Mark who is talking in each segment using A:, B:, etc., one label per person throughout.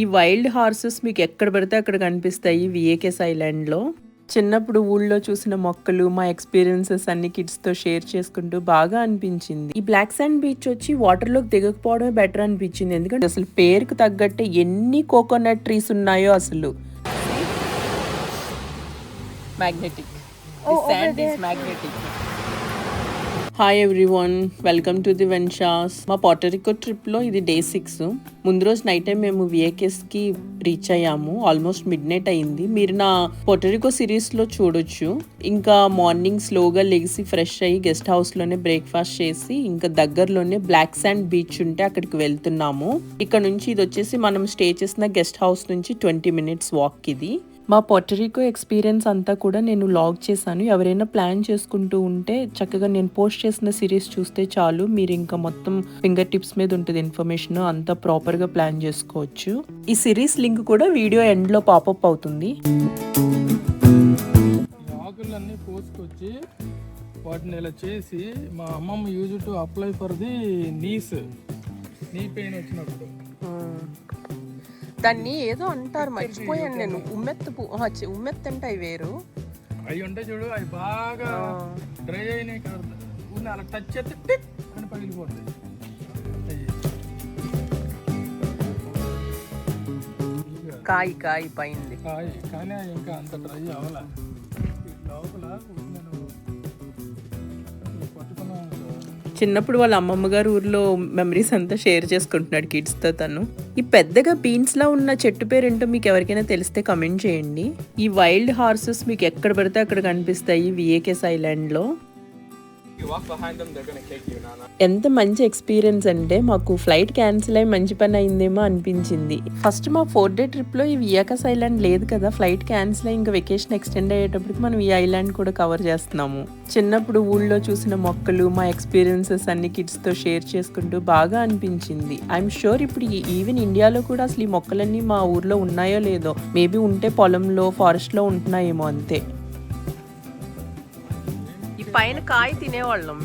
A: ఈ wild horses మీకు ఎక్కడ పడితే అక్కడ కనిపిస్తాయి విఏకేస్ ఐలాండ్లో. చిన్నప్పుడు ఊళ్ళో చూసిన మొక్కలు, మా ఎక్స్పీరియన్సెస్ అన్ని కిడ్స్తో షేర్ చేసుకుంటూ బాగా అనిపించింది. ఈ బ్లాక్ శాండ్ బీచ్ వచ్చి వాటర్లోకి దిగకపోవడమే బెటర్ అనిపించింది. ఎందుకంటే అసలు పేరుకు తగ్గట్టే ఎన్ని కోకోనట్ ట్రీస్ ఉన్నాయో అసలు. Magnetic. Sand is magnetic. Hi everyone, welcome to the వెన్షాస్. మా పోర్టరికో ట్రిప్లో ఇది డే 6. ముందు రోజు నైట్ టైం మేము విఏకేస్కి రీచ్ అయ్యాము. ఆల్మోస్ట్ మిడ్ నైట్ అయింది. మీరు నా పోర్టరికో సిరీస్లో చూడొచ్చు. ఇంకా మార్నింగ్ స్లోగా లెగిసి ఫ్రెష్ అయ్యి గెస్ట్ హౌస్లోనే బ్రేక్ఫాస్ట్ చేసి ఇంకా దగ్గరలోనే బ్లాక్ శాండ్ బీచ్ ఉంటే అక్కడికి వెళ్తున్నాము. ఇక్కడ నుంచి ఇది వచ్చేసి మనం స్టే చేసిన గెస్ట్ హౌస్ నుంచి 20 minutes వాక్. ఇది మా పోర్టరికో ఎక్స్పీరియన్స్ అంతా కూడా నేను లాగ్ చేశాను. ఎవరైనా ప్లాన్ చేసుకుంటూ ఉంటే చక్కగా నేను పోస్ట్ చేసిన సిరీస్ చూస్తే చాలు, మీరు ఇంకా మొత్తం ఫింగర్ టిప్స్ మీద ఉంటుంది ఇన్ఫర్మేషన్. అంతా ప్రాపర్గా ప్లాన్ చేసుకోవచ్చు. ఈ సిరీస్ లింక్ కూడా వీడియో ఎండ్లో పాపప్ అవుతుంది.
B: ఆకులన్నీ కోసుకొచ్చి వాటిని ఇలా చేసి మా అమ్మమ్మ use to apply for the knee pain వచ్చినప్పుడు.
A: దాన్ని ఏదో అంటారు, మర్చిపోయాను నేను. ఉమ్మెత్తు అంటే అవి వేరు.
B: అవి ఉంటాయి చూడు, అవి బాగా డ్రై అయినాయి కదా, అలా టచ్ చేస్తే టిక్ అని పగిలిపోతాయి.
A: కాయ పైంది
B: కాయ, కానీ ఇంకా అంత డ్రై అవ్వాల. లోపల
A: చిన్నప్పుడు వాళ్ళ అమ్మమ్మ గారు ఊర్లో మెమరీస్ అంతా షేర్ చేసుకుంటున్నాడు కిడ్స్తో తను. ఈ పెద్దగా బీన్స్లా ఉన్న చెట్టు పేరేంటో మీకు ఎవరికైనా తెలిస్తే కమెంట్ చేయండి. ఈ వైల్డ్ హార్సెస్ మీకు ఎక్కడ పడితే అక్కడ కనిపిస్తాయి విఏకేస్ ఐలాండ్లో. ఎంత మంచి ఎక్స్పీరియన్స్ అంటే మాకు ఫ్లైట్ క్యాన్సిల్ అయ్యి మంచి పని అయిందేమో అనిపించింది. ఫస్ట్ మా 4-day ట్రిప్లో ఈ వియాకాస్ ఐలాండ్ లేదు కదా, ఫ్లైట్ క్యాన్సిల్ అయ్యి ఇంకా వెకేషన్ ఎక్స్టెండ్ అయ్యేటప్పటికి మనం ఈ ఐలాండ్ కూడా కవర్ చేస్తున్నాము. చిన్నప్పుడు ఊళ్ళో చూసిన మొక్కలు, మా ఎక్స్పీరియన్సెస్ అన్ని కిడ్స్తో షేర్ చేసుకుంటూ బాగా అనిపించింది. ఐఎమ్ షూర్ ఇప్పుడు ఈవెన్ ఇండియాలో కూడా అసలు ఈ మొక్కలన్నీ మా ఊర్లో ఉన్నాయో లేదో, మేబీ ఉంటే పొలంలో ఫారెస్ట్లో ఉంటున్నాయేమో అంతే. పైన కాయ తినేవాళ్ళం.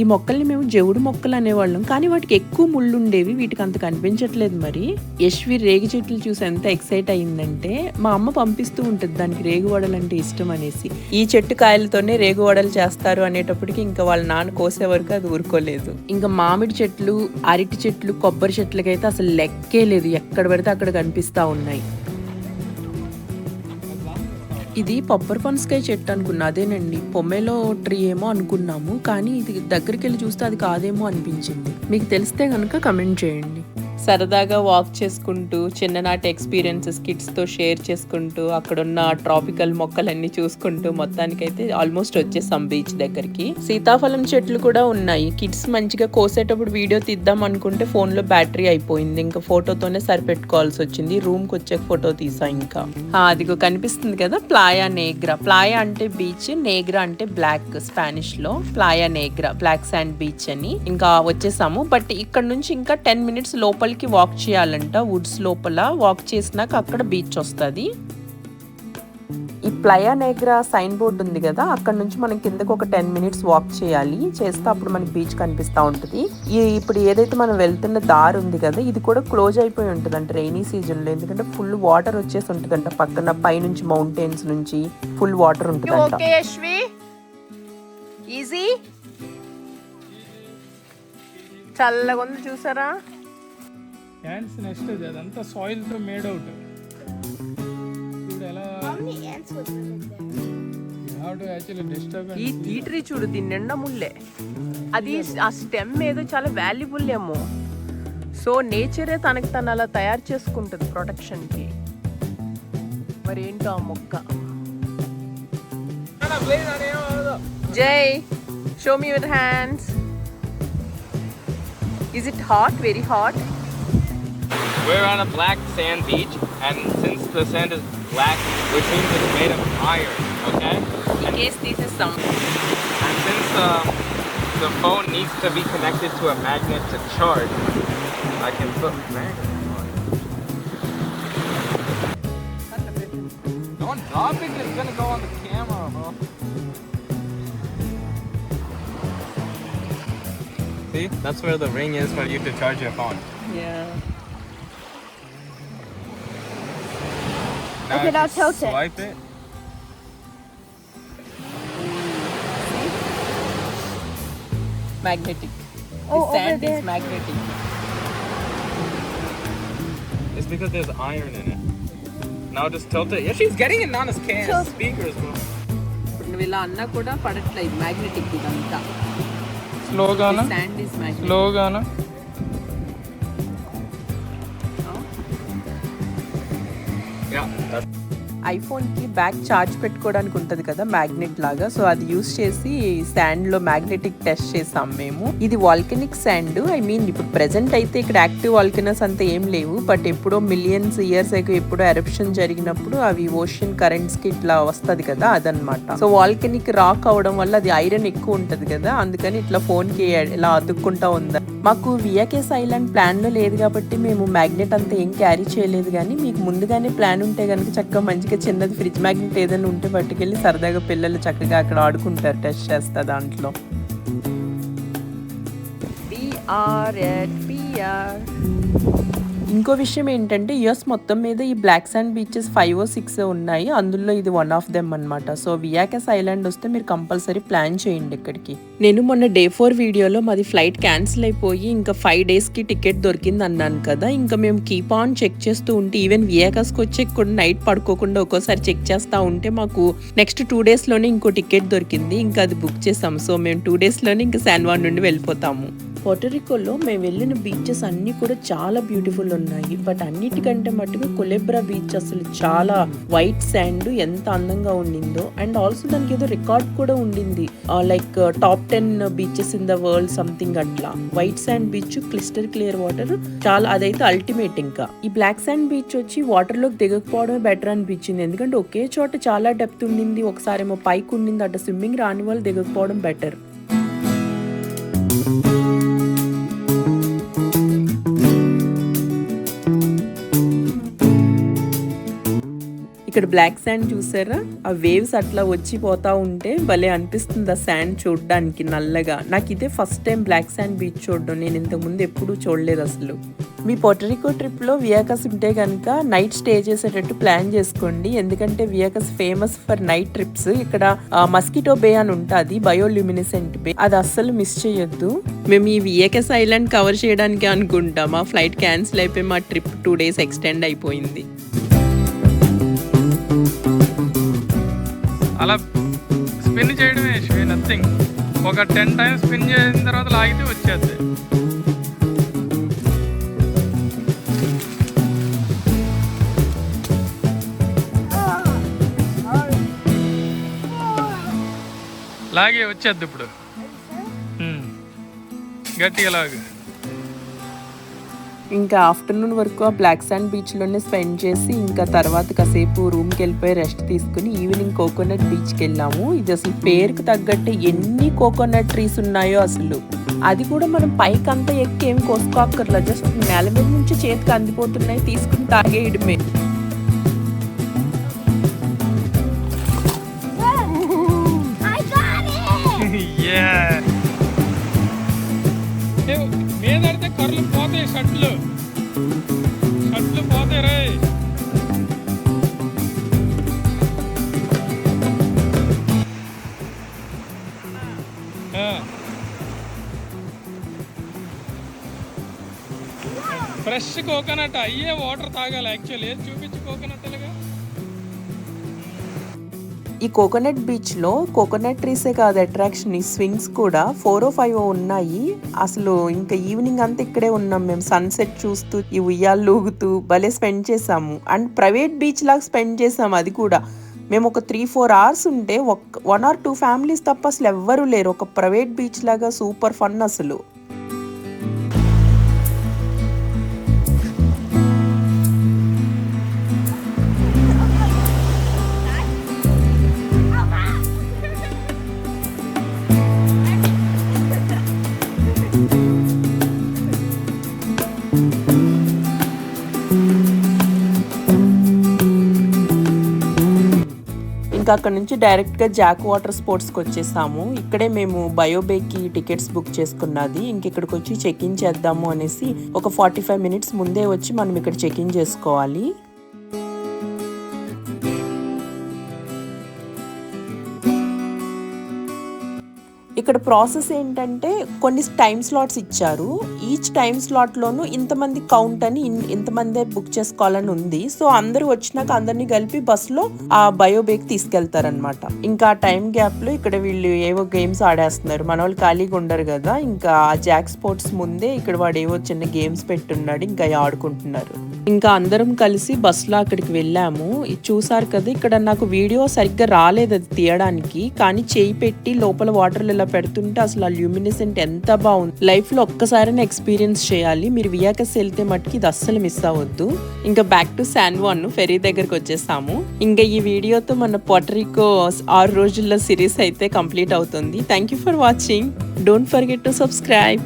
A: ఈ మొక్కల్ని మేము జవుడు మొక్కలు అనేవాళ్ళం, కానీ వాటికి ఎక్కువ ముళ్ళు ఉండేవి, వీటికి అంత కనిపించట్లేదు. మరి యశ్వి రేగి చెట్లు చూసి ఎంత ఎక్సైట్ అయ్యిందంటే మా అమ్మ పంపిస్తూ ఉంటుంది దానికి రేగువడలు అంటే ఇష్టం అనేసి. ఈ చెట్టు కాయలతోనే రేగువడలు చేస్తారు అనేటప్పటికి ఇంకా వాళ్ళ నాన్న కోసే వరకు అది ఊరుకోలేదు. ఇంకా మామిడి చెట్లు, అరటి చెట్లు, కొబ్బరి చెట్లకైతే అసలు లెక్కే లేదు, ఎక్కడ పడితే అక్కడ కనిపిస్తా ఉన్నాయి. ఇది పప్పర్ పనసకాయ చెట్టు అనుకున్నా, అదేనండి. పొమ్మెలో ట్రీ ఏమో అనుకున్నాము, కానీ ఇది దగ్గరికి వెళ్ళి చూస్తే అది కాదేమో అనిపించింది. మీకు తెలిస్తే కనుక కమెంట్ చేయండి. సరదాగా వాక్ చేసుకుంటూ చిన్ననాటి ఎక్స్పీరియన్సెస్ కిడ్స్తో షేర్ చేసుకుంటూ అక్కడున్న ట్రాపికల్ మొక్కలన్నీ చూసుకుంటూ మొత్తానికైతే ఆల్మోస్ట్ వచ్చేసాం బీచ్ దగ్గరికి. సీతాఫలం చెట్లు కూడా ఉన్నాయి. కిడ్స్ మంచిగా కోసేటప్పుడు వీడియో తీద్దాం అనుకుంటే ఫోన్లో బ్యాటరీ అయిపోయింది, ఇంకా ఫోటోతోనే సరిపెట్టుకోవాల్సి వచ్చింది. రూమ్కి వచ్చాక ఫోటో తీసా. ఇంకా అదిగో కనిపిస్తుంది కదా ప్లాయా నేగ్రా. ప్లాయా అంటే బీచ్, నేగ్రా అంటే బ్లాక్, స్పానిష్లో ప్లాయా నేగ్రా, బ్లాక్ శాండ్ బీచ్ అని. ఇంకా వచ్చేసాము. బట్ ఇక్కడ నుంచి ఇంకా 10 minutes లోపలికి వాక్ చేయాలంట. వుడ్స్ లోపల వాక్ చేసినాక అక్కడ బీచ్ వస్తుంది. ఈ ప్లాయా నేగ్రా సైన్ బోర్డ్ ఉంది కదా, అక్కడ నుంచి మనం కిందకు ఒక 10 minutes వాక్ చేయాలి. చేస్తే అప్పుడు మనకి బీచ్ కనిపిస్తూ ఉంటుంది. ఇప్పుడు ఏదైతే మనం వెళ్తున్న దారి ఉంది కదా, ఇది కూడా క్లోజ్ అయిపోయి ఉంటుంది అంటే రైనీ సీజన్లో, ఎందుకంటే ఫుల్ వాటర్ వచ్చేసి ఉంటుందంట. పక్కన పైనుంచి మౌంటైన్స్ నుంచి ఫుల్ వాటర్ ఉంటుందంట. ఈజీ చల్లగా ఉంది చూసారా.
B: యాంట్స్ నెక్స్ట్ అదంతా సాయిల్ తో మేడ్ అవుట్. చూడు ఎలా
A: ఈ ట్రీ చూడు, దీని నిండా ముల్లే. అది ఆ స్టెమ్ ఏదో చాలా వాల్యుబుల్ ఏమో. సో నేచరే తనకి తను అలా తయారు చేసుకుంటుంది ప్రొటెక్షన్ కి. మరి ఏంటో ఆ మొక్క. జై, show me your hands. Is it hot? Very hot?
C: We're on a black sand beach, and since the sand is black, which means it's made of iron, okay?
A: In case this is some.
C: And since the phone needs to be connected to a magnet to charge, I can put magnet on it. Don't drop it, it's gonna go on the camera, bro. See? That's where the ring is for you to charge your phone.
A: Yeah.
C: Now
D: Okay,
C: if
D: now
C: you
D: tilt it.
C: swipe it.
A: Magnetic.
D: Oh,
A: The
D: over
A: sand
D: there
A: is magnetic.
C: It's because there's iron in it. Now just tilt it. Yeah, she's getting it on his
D: Tilt.
C: speakers, bro.
A: ఇప్పుడు నువ్వు ఇలా అన్నా కూడా పడట్లేదు magnetic ఇదంతా.
B: స్లోగానా
A: Sand is magnetic.
B: స్లోగానా
C: Yeah, that's
A: ఐఫోన్కి బ్యాక్ ఛార్జ్ పెట్టుకోవడానికి ఉంటుంది కదా మ్యాగ్నెట్ లాగా, సో అది యూస్ చేసి శాండ్లో మ్యాగ్నెటిక్ టెస్ట్ చేసాం మేము. ఇది వాల్కెనిక్ శాండ్. ఐ మీన్ ఇప్పుడు ప్రెసెంట్ అయితే ఇక్కడ యాక్టివ్ వాల్కెనస్ అంతా ఏం లేవు, బట్ ఎప్పుడో మిలియన్స్ ఇయర్స్ అగో ఎప్పుడో ఎరప్షన్ జరిగినప్పుడు అవి ఓషన్ కరెంట్స్కి ఇట్లా వస్తుంది కదా, అదనమాట. సో వాల్కెనిక్ రాక్ అవడం వల్ల అది ఐరన్ ఎక్కువ ఉంటుంది కదా, అందుకని ఇట్లా ఫోన్కి ఇలా అతుక్కుంటా ఉందా. మాకు వియాకేస్ ఐలాండ్ ప్లాన్లో లేదు కాబట్టి మేము మ్యాగ్నెట్ అంతా ఏం క్యారీ చేయలేదు, కానీ మీకు ముందుగానే ప్లాన్ ఉంటే కనుక చక్కగా మంచిగా చిన్నది ఫ్రిడ్జ్ మ్యాగ్నెట్ ఏదైనా ఉంటే పట్టుకెళ్ళి సరదాగా పిల్లలు చక్కగా అక్కడ ఆడుకుంటారు, టెస్ట్ చేస్తా దాంట్లో. ఇంకో విషయం ఏంటంటే యుఎస్ మొత్తం మీద ఈ బ్లాక్ శాండ్ బీచెస్ 5 or 6 ఉన్నాయి, అందులో ఇది వన్ ఆఫ్ దెమ్ అనమాట. సో వియాకేస్ ఐలాండ్ వస్తే మీరు కంపల్సరీ ప్లాన్ చేయండి ఇక్కడికి. నేను మొన్న Day 4 వీడియోలో మాది ఫ్లైట్ క్యాన్సిల్ అయిపోయి ఇంకా 5 daysకి టికెట్ దొరికింది అన్నాను కదా, ఇంకా మేము కీప్ ఆన్ చెక్ చేస్తూ ఉంటే ఈవెన్ వియాకాస్కి వచ్చి కూడా నైట్ పడుకోకుండా ఒక్కోసారి చెక్ చేస్తూ ఉంటే మాకు నెక్స్ట్ 2 daysలోనే ఇంకో టికెట్ దొరికింది, ఇంకా అది బుక్ చేసాము. సో మేము 2 daysలోనే ఇంకా శాన్ వాన్ నుండి వెళ్ళిపోతాము. పోర్టోరికోలో మేము వెళ్ళిన బీచెస్ అన్నీ కూడా చాలా బ్యూటిఫుల్ ఉన్నాయి, బట్ అన్నిటికంటే మట్టుకు కొలెబ్రా బీచ్ అసలు చాలా వైట్ శాండ్ ఎంత అందంగా ఉండిందో. అండ్ ఆల్సో దానికి ఏదో రికార్డ్ కూడా ఉండింది, like top 10 beaches in the world something అట్లా. White sand beach, crystal clear water, చాలా అదైతే అల్టిమేట్. ఇంకా ఈ బ్లాక్ శాండ్ బీచ్ వచ్చి వాటర్ లోకి దిగకపోవడమే బెటర్ అనిపించింది, ఎందుకంటే ఒకే చోట చాలా డెప్త్ ఉండింది, ఒకసారేమో పైకి ఉండింది, అట్లా స్విమ్మింగ్ రాని వాళ్ళు దిగకపోవడం బెటర్. ఇక్కడ బ్లాక్ శాండ్ చూసారా, ఆ వేవ్స్ అట్లా వచ్చి పోతా ఉంటే భలే అనిపిస్తుంది ఆ శాండ్ చూడడానికి నల్లగా. నాకు ఇదే first time black sand beach చూడడం, నేను ఇంతకుముందు ఎప్పుడూ చూడలేదు అసలు. మీ పోర్టరికో ట్రిప్లో వియాకాస్ ఉంటే కనుక నైట్ స్టే చేసేటట్టు ప్లాన్ చేసుకోండి, ఎందుకంటే వియాకాస్ ఫేమస్ ఫర్ నైట్ ట్రిప్స్. ఇక్కడ మస్కిటో బే అని ఉంటుంది, బయోల్యూమినిసెంట్ బే, అది అస్సలు మిస్ చేయొద్దు. మేము ఈ వియాకాస్ ఐలాండ్ కవర్ చేయడానికి అనుకుంటాం, మా ఫ్లైట్ క్యాన్సిల్ అయిపోయి మా ట్రిప్ 2 days ఎక్స్టెండ్ అయిపోయింది.
B: అలా స్పిన్ చేయడమే నథింగ్. ఒక 10 times స్పిన్ చేసిన తర్వాత లాగితే వచ్చేద్ది. లాగే వచ్చేద్ది ఇప్పుడు. గట్టిగా లాగు.
A: ఇంకా ఆఫ్టర్నూన్ వరకు ఆ బ్లాక్ శాండ్ బీచ్లోనే స్పెండ్ చేసి ఇంకా తర్వాత కాసేపు రూమ్కి వెళ్ళిపోయి రెస్ట్ తీసుకుని ఈవినింగ్ కోకోనట్ బీచ్కి వెళ్ళాము. ఇది అసలు పేరుకు తగ్గట్టు ఎన్ని కోకోనట్ ట్రీస్ ఉన్నాయో అసలు. అది కూడా మనం పైకి అంతా ఎక్కి ఏం కోసుకోక్కర్లా, జస్ట్ నేల మీద నుంచి చేతికి అందిపోతున్నాయి, తీసుకుని తాగేయడమే.
B: మీదడితే కర్రలు పోతాయి, షట్లు పోతాయి రే. ఫ్రెష్ కోకోనట్ అయ్యే వాటర్ తాగాలి యాక్చువల్లీ. ఏది చూపించి కోకోనట్ అలాగా.
A: ఈ కోకోనట్ బీచ్లో కోకోనట్ ట్రీసే కాదు అట్రాక్షన్, ఈ స్వింగ్స్ కూడా 4 or 5 ఉన్నాయి. అసలు ఇంకా ఈవినింగ్ అంతా ఇక్కడే ఉన్నాం మేము, సన్సెట్ చూస్తూ ఈ ఉయ్యాలు ఊగుతూ భలే స్పెండ్ చేసాము. అండ్ ప్రైవేట్ బీచ్ లాగా స్పెండ్ చేసాము. అది కూడా మేము ఒక 3-4 hours ఉంటే 1 or 2 families తప్ప అసలు ఎవ్వరూ లేరు. ఒక ప్రైవేట్ బీచ్ లాగా సూపర్ ఫన్ అసలు. ఇంకా ఇంకా అక్కడ నుంచి డైరెక్ట్గా జాక్ వాటర్ స్పోర్ట్స్కి వచ్చేసాము. ఇక్కడే మేము బయోబేకి టికెట్స్ బుక్ చేసుకున్నది. ఇంక ఇక్కడికి వచ్చి చెక్ ఇన్ చేద్దాము అనేసి ఒక 45 మినిట్స్ ముందే వచ్చి మనం ఇక్కడ చెక్ ఇన్ చేసుకోవాలి. ఇక్కడ ప్రాసెస్ ఏంటంటే కొన్ని టైం స్లాట్స్ ఇచ్చారు. ఈచ్ టైం స్లాట్లోనూ ఇంతమంది కౌంట్ అని ఇంతమందే బుక్ చేసుకోవాలని ఉంది. సో అందరూ వచ్చినాక అందరినీ కలిపి బస్సులో ఆ బయోబేక్ తీసుకెళ్తారనమాట. ఇంకా ఆ టైం గ్యాప్లో ఇక్కడ వీళ్ళు ఏవో గేమ్స్ ఆడేస్తున్నారు. మన వాళ్ళు ఖాళీగా ఉండరు కదా, ఇంకా ఆ జాక్ స్పోర్ట్స్ ముందే ఇక్కడ వాడు ఏవో చిన్న గేమ్స్ పెట్టున్నాడు, ఇంకా ఆడుకుంటున్నారు. ఇంకా అందరం కలిసి బస్సులో అక్కడికి వెళ్ళాము. ఇది చూసారు కదా, ఇక్కడ నాకు వీడియో సరిగ్గా రాలేదు అది తీయడానికి, కానీ చేయి పెట్టి లోపల వాటర్లో ఇలా పెడుతుంటే అసలు ఆ ల్యూమినిసెంట్ ఎంత బాగుంది. లైఫ్ లో ఒక్కసారైనా ఎక్స్పీరియన్స్ చేయాలి. మీరు వియాకస్ వెళ్తే మట్టుకి ఇది అస్సలు మిస్ అవ్వద్దు. ఇంకా back to San Juan ferry దగ్గరకు వచ్చేసాము. ఇంకా ఈ వీడియోతో మన పోర్టరికో 6 రోజుల్లో సిరీస్ అయితే కంప్లీట్ అవుతుంది. Thank you for watching. Don't forget to subscribe.